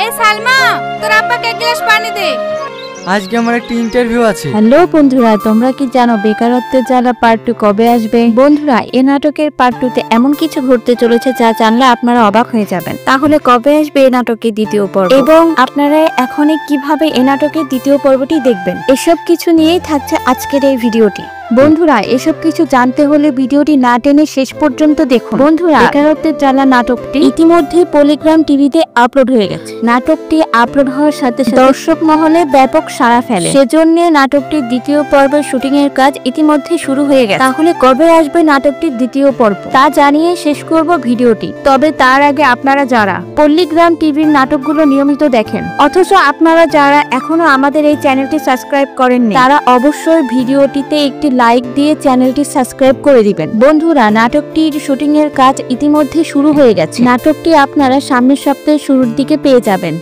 এই সালমা, তোর আব্বাকে এক গ্লাস পানি দে। আজকে আমার একটা ইন্টারভিউ আছে। হ্যালো বন্ধুরা, তোমরা কি জানো বেকারত্বের জ্বালা পার্ট 2 কবে আসবে? বন্ধুরা, এই নাটকের পার্ট 2 তে এমন কিছু ঘটতে চলেছে যা জানলে আপনারা অবাক হয়ে যাবেন। তাহলে কবে আসবে এই নাটকের দ্বিতীয় পর্ব এবং আপনারা এখনই কিভাবে এই নাটকের দ্বিতীয় পর্বটি দেখবেন, এসব কিছু নিয়েই থাকছে আজকের এই ভিডিওটি। বন্ধুরা, এসব কিছু জানতে হলে ভিডিওটি না টেনে শেষ পর্যন্ত দেখুন। বন্ধুরা, বেকারত্বের জ্বালা নাটকটি ইতিমধ্যে পলিগ্রাম টিভিতে আপলোড হয়ে গেছে। নাটকটি আপলোড হওয়ার সাথে সাথে দর্শক মহলে ব্যাপক সাড়া ফেলে। সেজন্য নাটকটির দ্বিতীয় পর্বের শুটিং এর কাজ ইতিমধ্যে শুরু হয়ে গেছে। তাহলে কবে আসবে নাটকটির দ্বিতীয় পর্ব তা জানিয়ে শেষ করব ভিডিওটি। তবে তার আগে আপনারা যারা পল্লীগ্রাম টিভির নাটকগুলো নিয়মিত দেখেন অথচ আপনারা যারা এখনো আমাদের এই চ্যানেলটি সাবস্ক্রাইব করেননি, তারা অবশ্যই ভিডিওটিতে একটি লাইক দিয়ে চ্যানেলটি সাবস্ক্রাইব করে দিবেন। বন্ধুরা, নাটকটির শুটিং এর কাজ ইতিমধ্যে শুরু হয়ে গেছে। নাটকটি আপনারা সামনের সপ্তাহের শুরুর দিকে পেয়ে যাবেন।